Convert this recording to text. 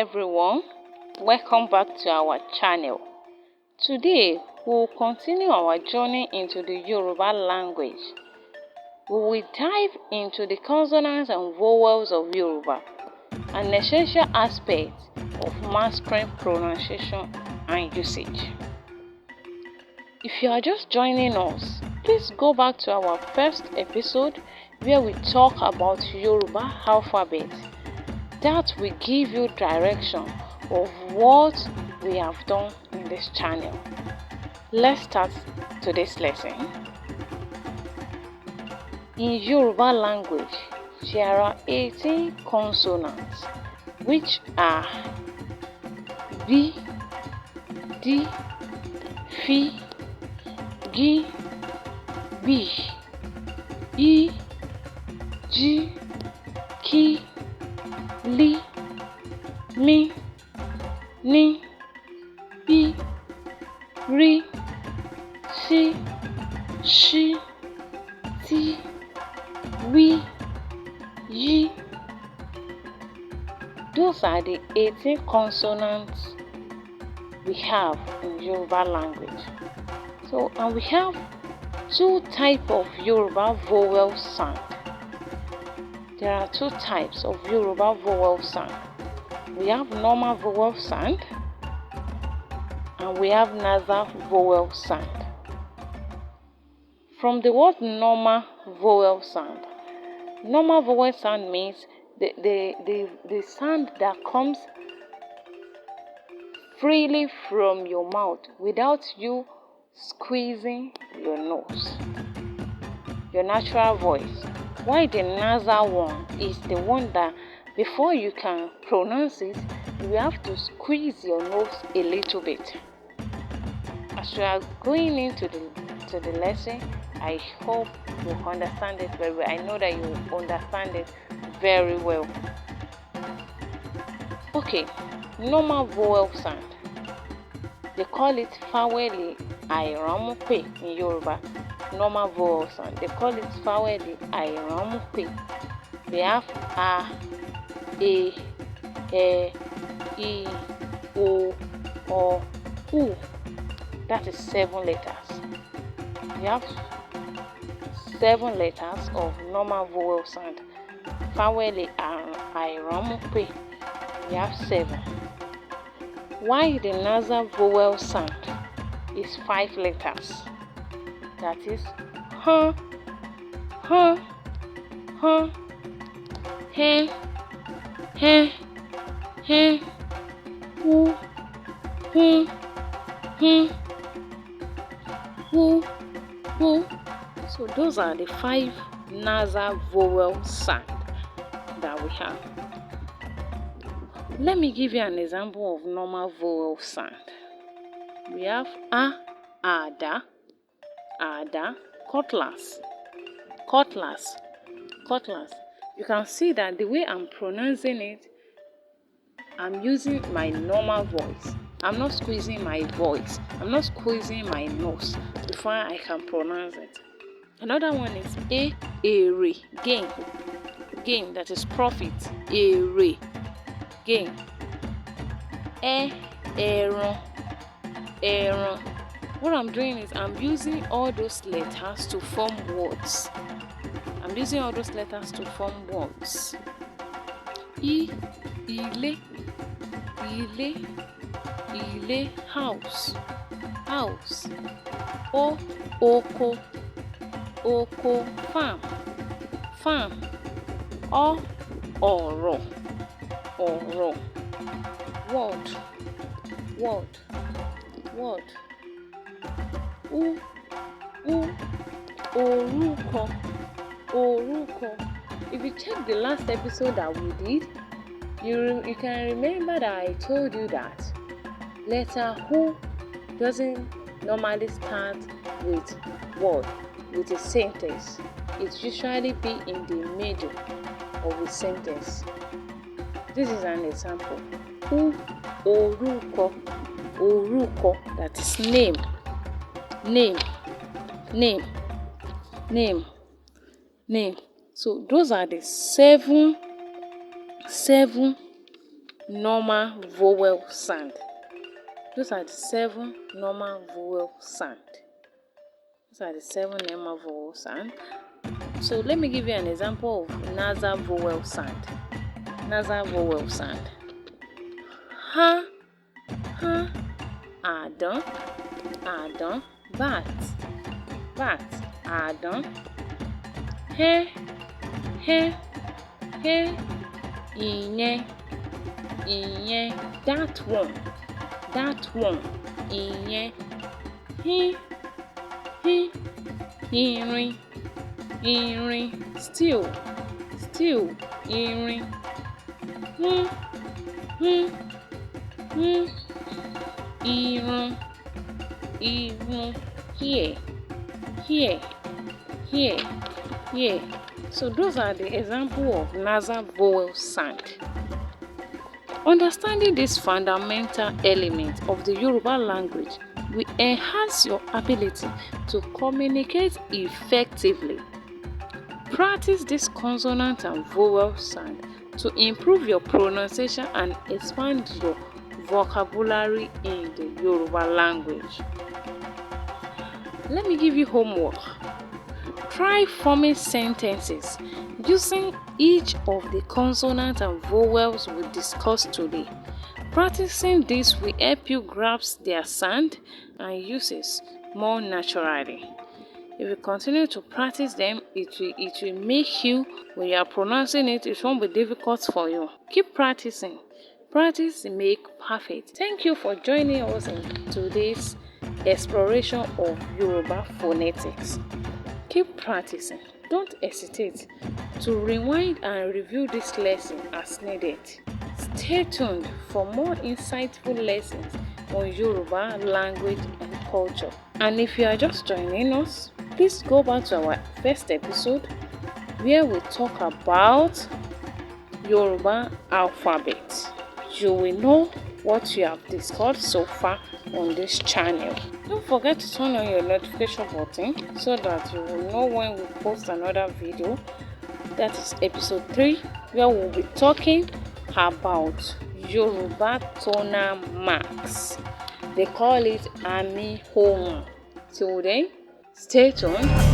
everyone, welcome back to our channel. Today we will continue our journey into the Yoruba language. We will dive into the consonants and vowels of Yoruba, an essential aspect of mastering pronunciation and usage. If you are just joining us, please go back to our first episode where we talk about Yoruba alphabet. That will give you direction of what we have done in this channel. Let's start today's lesson. In Yoruba language, there are 18 consonants, which are B, D, F, G, B, E, G, K, Li, Mi, Ni, Pi, Ri, Si, Shi, Ti, Wi, Yi. Those are the 18 consonants we have in Yoruba language. And we have two types of Yoruba vowel sound. There are two types of Yoruba vowel sound. We have normal vowel sound and we have nasal vowel sound. From the word normal vowel sound means the sound that comes freely from your mouth without you squeezing your nose, your natural voice. While the nasal one is the one that before you can pronounce it, you have to squeeze your nose a little bit. As you are going into the lesson, I hope you understand it very well. I know that you understand it very well. Okay, normal vowel sound. They call it faweli airanmupe in Yoruba. Normal vowel sound. They call it faweli airanmupe. They have a, e, I, o, u. That is 7 letters. We have 7 letters of normal vowel sound. Faweli airanmupe. We have 7. While the nasal vowel sound is 5 letters. That is huh, huh, huh, he, who, he, who. So those are the 5 nasal vowel sound that we have. Let me give you an example of normal vowel sound. We have a, ada, cutlass. You can see that the way I'm pronouncing it, I'm using my normal voice. I'm not squeezing my voice. I'm not squeezing my nose before I can pronounce it. Another one is ere, gain, that is profit. Ere, gain. Ẹran. What I'm doing is I'm using all those letters to form words. Ilé, house. Oko, farm. Ọ̀rọ̀, word. Orúkọ. If you check the last episode that we did, you can remember that I told you that letter who doesn't normally start with word, with a sentence. It usually be in the middle of a sentence. This is an example. Orúkọ, that is name. So those are the seven normal vowel sound. Those are the 7 normal vowel sound. These are the 7 normal vowel sound. So let me give you an example of nasal vowel sound. Nasal vowel sound. Ha, ha, adon, adon, bat, bat, adon. He, he, he, inye, inye. That one, inye. He, irin, irin. Still, irin. Irun, irun. Here, here. So those are the example of nasal vowel sound. Understanding this fundamental element of the Yoruba language will enhance your ability to communicate effectively. Practice this consonant and vowel sound to improve your pronunciation and expand your vocabulary in the Yoruba language. Let me give you homework. Try forming sentences using each of the consonants and vowels we discussed today. Practicing this will help you grasp their sound and uses more naturally. If you continue to practice them, it will make you, when you are pronouncing it, it won't be difficult for you. Keep practicing. Practice makes perfect. Thank you for joining us in today's exploration of Yoruba phonetics. Keep practicing. Don't hesitate to rewind and review this lesson as needed. Stay tuned for more insightful lessons on Yoruba language and culture. And if you are just joining us, please go back to our first episode where we talk about Yoruba alphabet. You will know what you have discussed so far on this channel. Don't forget to turn on your notification button so that you will know when we post another video. That is episode 3, where we'll be talking about Yoruba tonal marks. They call it Ami Home. Till then, stay tuned.